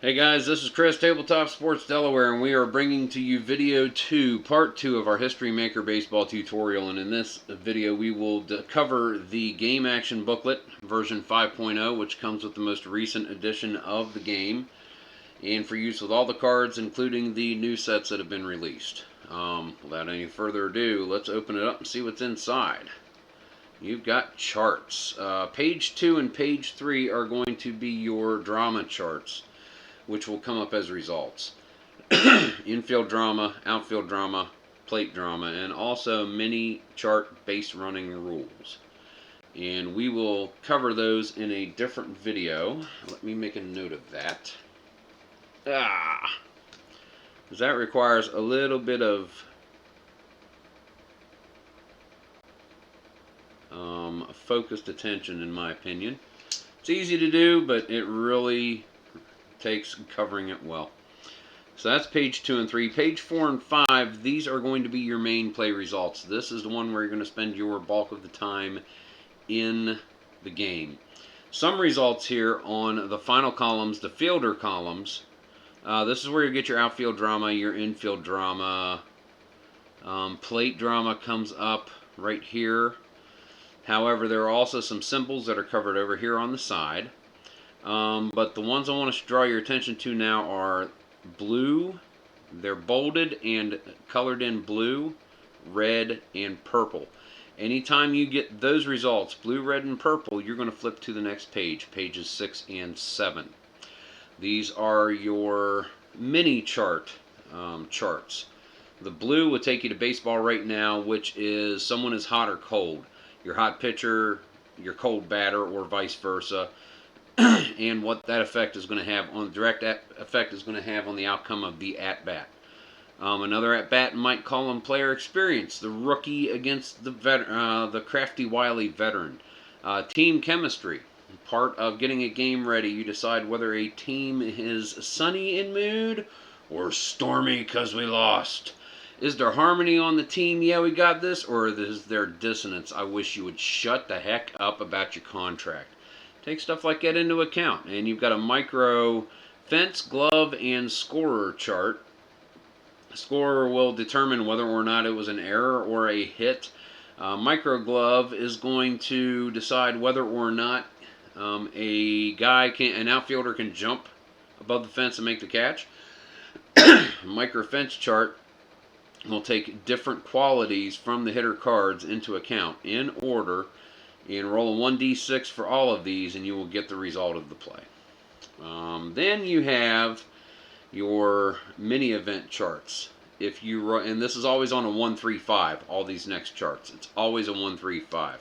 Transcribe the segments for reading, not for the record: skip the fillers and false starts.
Hey guys, this is Chris, Tabletop Sports Delaware, and we are bringing to you video 2, part 2 of our History Maker Baseball tutorial. And in this video we will cover the Game Action Booklet version 5.0, which comes with the most recent edition of the game, and for use with all the cards, including the new sets that have been released. Without any further ado, let's open it up and see what's inside. You've got charts. Page 2 and page 3 are going to be your drama charts, which will come up as results. Infield drama, outfield drama, plate drama, and also mini chart base running rules. And we will cover those in a different video. Let me make a note of that. Because that requires a little bit of focused attention, in my opinion. It's easy to do, but it really takes covering it well. So that's page 2 and 3. Page 4 and 5, these are going to be your main play results. This is the one where you're going to spend your bulk of the time in the game. Some results here on the final columns, the fielder columns. This is where you get your outfield drama, your infield drama. Plate drama comes up right here. However, there are also some symbols that are covered over here on the side. But the ones I want to draw your attention to now are blue. They're bolded and colored in blue, red, and purple. Anytime you get those results, blue, red, and purple, you're going to flip to the next page, pages 6 and 7. These are your mini chart charts. The blue will take you to baseball right now, which is someone is hot or cold. Your hot pitcher, your cold batter, or vice versa. And what that effect is going to have on direct effect is going to have on the outcome of the at-bat. Another at-bat might call on player experience, the rookie against the crafty, wily veteran. Team chemistry, part of getting a game ready. You decide whether a team is sunny in mood or stormy because we lost. Is there harmony on the team? Yeah, we got this. Or is there dissonance? I wish you would shut the heck up about your contract. Take stuff like that into account. And you've got a micro fence, glove, and scorer chart. The scorer will determine whether or not it was an error or a hit. Micro glove is going to decide whether or not an outfielder can jump above the fence and make the catch. Micro fence chart will take different qualities from the hitter cards into account in order, and roll a 1d6 for all of these, and you will get the result of the play. Then you have your mini event charts. And this is always on a 1-3-5. All these next charts, it's always a 1-3-5.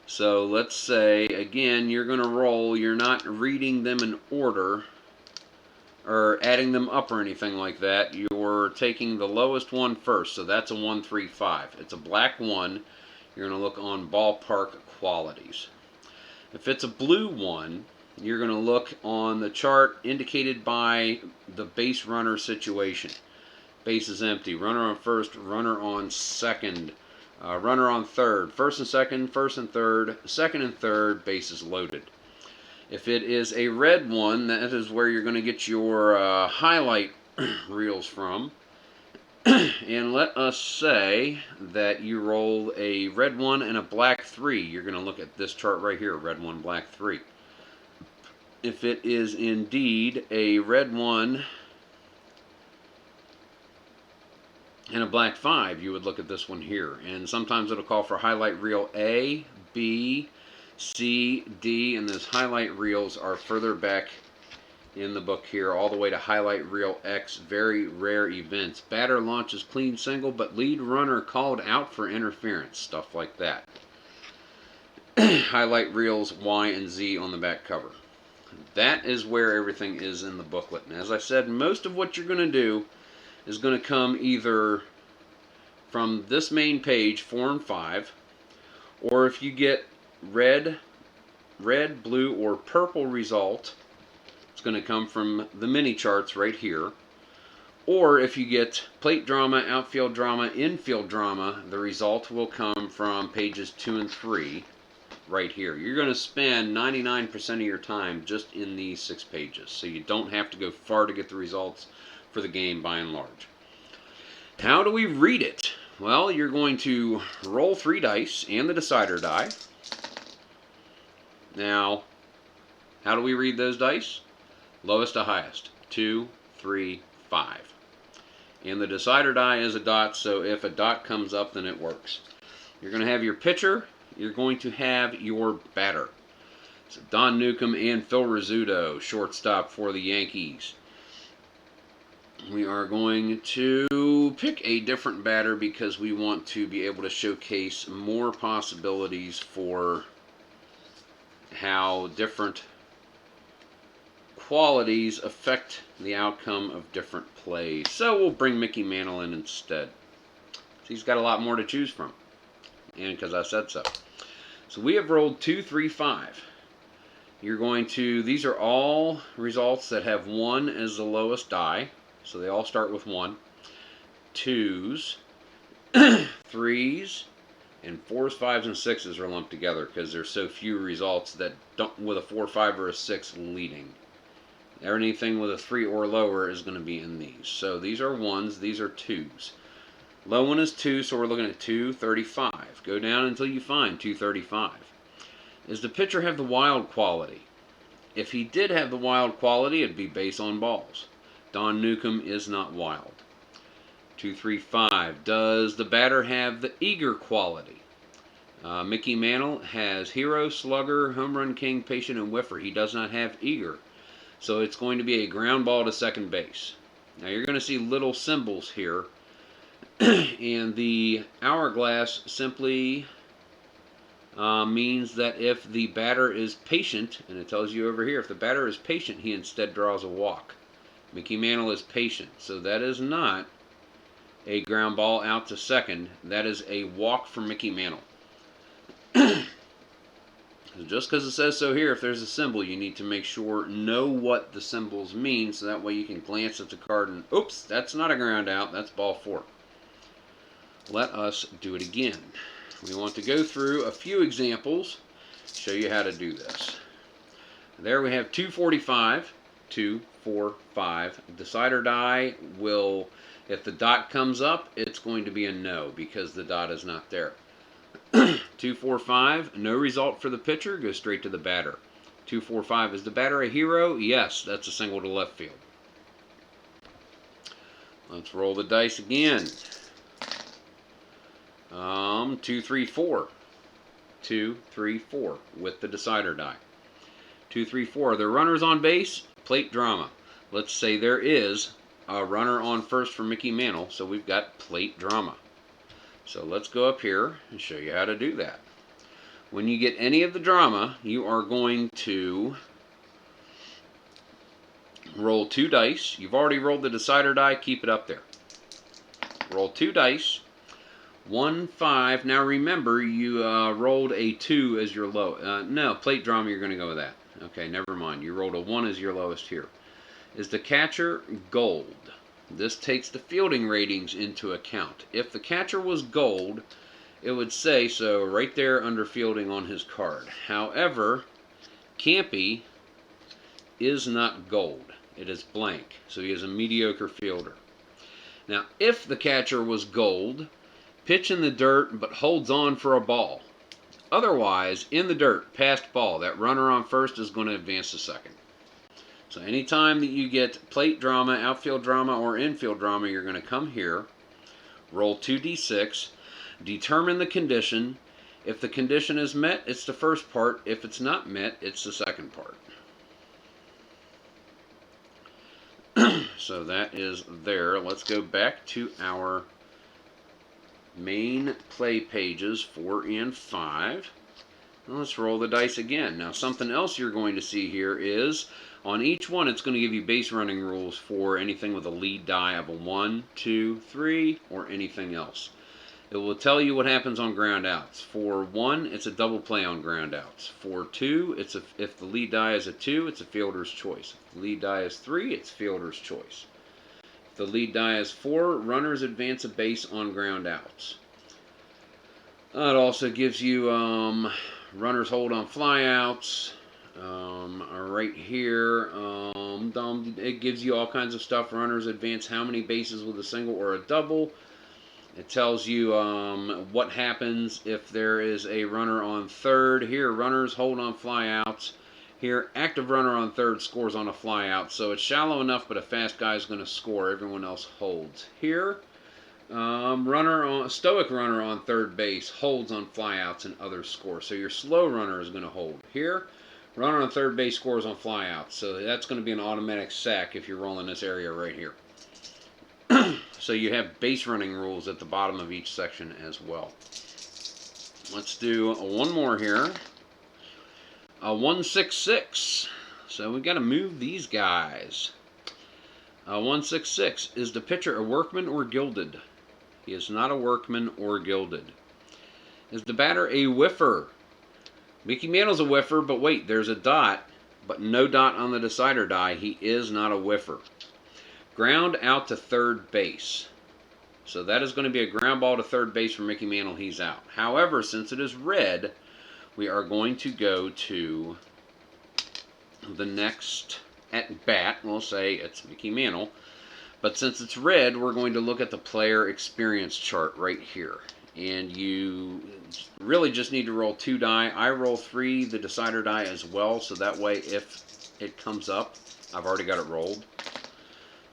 So let's say again you're going to roll. You're not reading them in order or adding them up or anything like that. You're taking the lowest one first. So that's a 1-3-5. It's a black 1. You're going to look on ballpark qualities. If it's a blue 1, you're going to look on the chart indicated by the base runner situation. Base is empty. Runner on first, runner on second, runner on third. First and second, first and third, second and third, base is loaded. If it is a red 1, that is where you're going to get your highlight reels from. And let us say that you roll a red 1 and a black 3. You're going to look at this chart right here, red 1, black 3. If it is indeed a red 1 and a black 5, you would look at this one here. And sometimes it'll call for highlight reel A, B, C, D, and those highlight reels are further back in the book here, all the way to highlight reel X, very rare events. Batter launches clean single, but lead runner called out for interference, stuff like that. Highlight reels Y and Z on the back cover. That is where everything is in the booklet. And as I said, most of what you're going to do is going to come either from this main page, 4 and 5, or if you get red, blue, or purple result, it's going to come from the mini charts right here. Or if you get plate drama, outfield drama, infield drama, the result will come from pages 2 and 3. right here. You're going to spend 99% of your time just in these 6 pages, so you don't have to go far to get the results for the game by and large. How do we read it? Well, you're going to roll 3 dice and the decider die. Now, how do we read those dice? Lowest to highest. 2, 3, 5. And the decider die is a dot, so if a dot comes up, then it works. You're going to have your pitcher. You're going to have your batter. So Don Newcomb and Phil Rizzuto, shortstop for the Yankees. We are going to pick a different batter because we want to be able to showcase more possibilities for how different qualities affect the outcome of different plays. So we'll bring Mickey Mantle in instead. He's got a lot more to choose from, and because I said so. So we have rolled 2, 3, 5. You're going to, these are all results that have 1 as the lowest die. So they all start with 1. 2s, 3s, and 4s, 5s, and 6s are lumped together because there's so few results that don't, with a 4, 5, or a 6 leading. Anything with a 3 or lower is going to be in these. So these are 1s, these are 2s. Low one is 2, so we're looking at 235. Go down until you find 235. Does the pitcher have the wild quality? If he did have the wild quality, it'd be base on balls. Don Newcomb is not wild. 235. Does the batter have the eager quality? Mickey Mantle has hero, slugger, home run king, patient, and whiffer. He does not have eager. So it's going to be a ground ball to second base. Now you're going to see little symbols here. And the hourglass simply means that if the batter is patient, and it tells you over here, if the batter is patient, he instead draws a walk. Mickey Mantle is patient, so that is not a ground ball out to second. That is a walk for Mickey Mantle. Just because it says so here, if there's a symbol, you need to make sure, know what the symbols mean, so that way you can glance at the card and, oops, that's not a ground out, that's ball 4. Let us do it again. We want to go through a few examples, show you how to do this. There we have 245, 2, 4, 5. Decider die will, if the dot comes up, it's going to be a no because the dot is not there. 2, 4, 5, no result for the pitcher, go straight to the batter. 2, 4, 5, is the batter a hero? Yes, that's a single to left field. Let's roll the dice again. 2, 3, 4. 2, 3, 4 with the decider die. 2, 3, 4. Are there runners on base? Plate drama. Let's say there is a runner on first for Mickey Mantle, so we've got plate drama. So let's go up here and show you how to do that. When you get any of the drama, you are going to roll 2 dice. You've already rolled the decider die, keep it up there. Roll 2 dice. 1, 5. Now remember, you rolled a 2 as your low. No, plate drama, you're going to go with that. Okay, never mind. You rolled a 1 as your lowest here. Is the catcher gold? This takes the fielding ratings into account. If the catcher was gold, it would say so right there under fielding on his card. However, Campy is not gold. It is blank. So he is a mediocre fielder. Now, if the catcher was gold, pitch in the dirt, but holds on for a ball. Otherwise, in the dirt, past ball, that runner on first is going to advance to second. So anytime that you get plate drama, outfield drama, or infield drama, you're going to come here, roll 2d6, determine the condition. If the condition is met, it's the first part. If it's not met, it's the second part. So that is there. Let's go back to our main play pages 4 and 5. Now let's roll the dice again. Now something else you're going to see here is on each one it's going to give you base running rules for anything with a lead die of a 1, 2, 3, or anything else. It will tell you what happens on ground outs. For 1, it's a double play on ground outs. For 2, it's if the lead die is a 2, it's a fielder's choice. If the lead die is 3, it's fielder's choice. If the lead die is 4, runners advance a base on ground outs. It also gives you runners hold on flyouts. Right here, it gives you all kinds of stuff. Runners advance how many bases with a single or a double. It tells you what happens if there is a runner on third. Here, runners hold on flyouts. Here, active runner on third scores on a flyout. So it's shallow enough, but a fast guy is going to score. Everyone else holds. Here, stoic runner on third base holds on flyouts and others score. So your slow runner is going to hold. Here, runner on third base scores on flyouts. So that's going to be an automatic sack if you're rolling this area right here. So you have base running rules at the bottom of each section as well. Let's do one more here. 166. So we got to move these guys. 166. Is the pitcher a workman or gilded? He is not a workman or gilded. Is the batter a whiffer? Mickey Mantle's a whiffer, but wait, there's a dot, but no dot on the decider die. He is not a whiffer. Ground out to third base. So that is going to be a ground ball to third base for Mickey Mantle. He's out. However, since it is red, we are going to go to the next at bat. We'll say it's Mickey Mantle. But since it's red, we're going to look at the player experience chart right here. And you really just need to roll 2 die. I roll 3, the decider die as well. So that way, if it comes up, I've already got it rolled.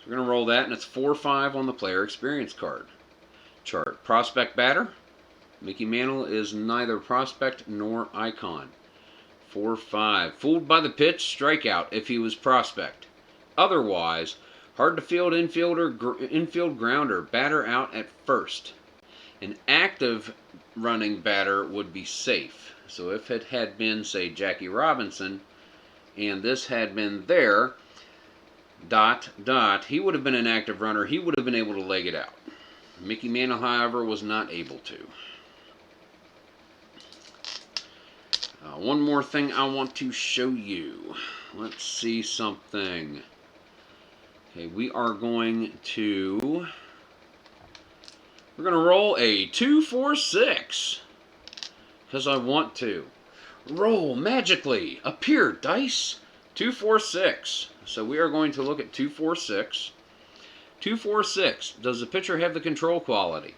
So we're going to roll that, and it's 4-5 on the player experience card chart. Prospect batter. Mickey Mantle is neither prospect nor icon. 4-5. Fooled by the pitch, strikeout if he was prospect. Otherwise, hard to field infield grounder, batter out at first. An active running batter would be safe. So if it had been, say, Jackie Robinson, and this had been there, ... he would have been an active runner. He would have been able to leg it out. Mickey Mantle, however, was not able to. One more thing I want to show you. Let's see something. Okay, we're going to roll a 2-4-6 because I want to. Roll magically. Appear dice. 2-4-6. So we are going to look at 2-4-6. 2-4-6. Does the pitcher have the control quality?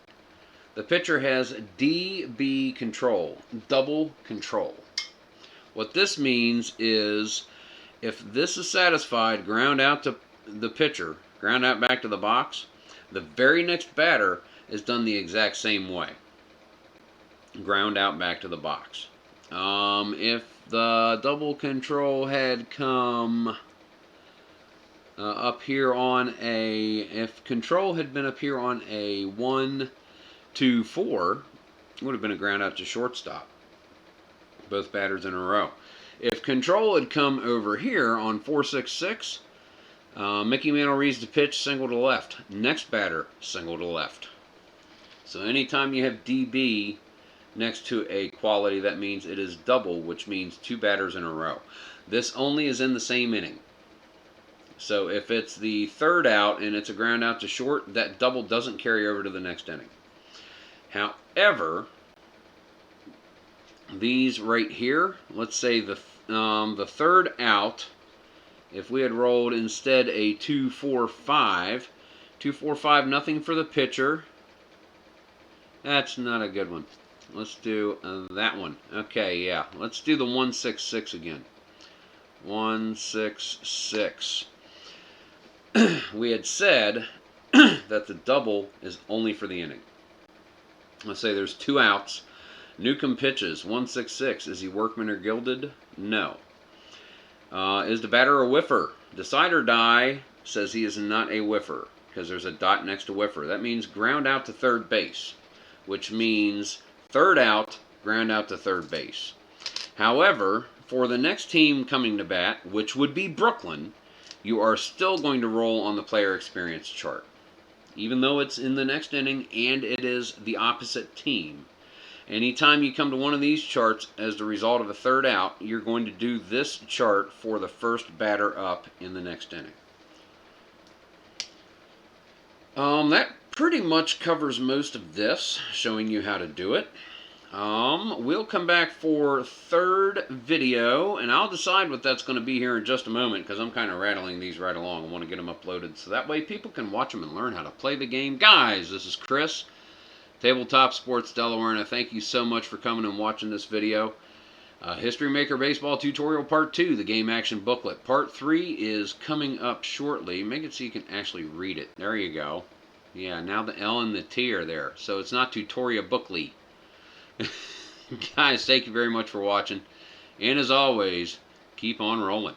The pitcher has DB control, double control. What this means is if this is satisfied, ground out to the pitcher, ground out back to the box, the very next batter is done the exact same way. Ground out back to the box. If the double control had come up here on if control had been up here on a 1-2-4, it would have been a ground out to shortstop. Both batters in a row. If control had come over here on 4-6-6, Mickey Mantle reads the pitch, single to left. Next batter, single to left. So anytime you have DB next to a quality, that means it is double, which means 2 batters in a row. This only is in the same inning. So if it's the third out and it's a ground out to short, that double doesn't carry over to the next inning. However, these right here, let's say the third out, if we had rolled instead a 2-4-5, 2-4-5, nothing for the pitcher. That's not a good one. Let's do that one. Okay, yeah. Let's do the 1-6-6 again. 1-6-6. We had said that the double is only for the inning. Let's say there's 2 outs. Newcomb pitches, 1-6-6. Is he workman or gilded? No. Is the batter a whiffer? Decider die says he is not a whiffer because there's a dot next to whiffer. That means ground out to third base, which means third out, ground out to third base. However, for the next team coming to bat, which would be Brooklyn, you are still going to roll on the player experience chart. Even though it's in the next inning and it is the opposite team. Anytime you come to one of these charts as the result of a third out, you're going to do this chart for the first batter up in the next inning. That pretty much covers most of this, showing you how to do it. We'll come back for third video, and I'll decide what that's going to be here in just a moment, because I'm kind of rattling these right along. I want to get them uploaded so that way people can watch them and learn how to play the game. Guys, this is Chris, Tabletop Sports Delaware, and I thank you so much for coming and watching this video. History Maker Baseball Tutorial Part 2, the Game Action Booklet. Part 3 is coming up shortly. Make it so you can actually read it. There you go. Yeah, now the L and the T are there. So it's not Tutorial Booklet. Guys, thank you very much for watching. And as always, keep on rolling.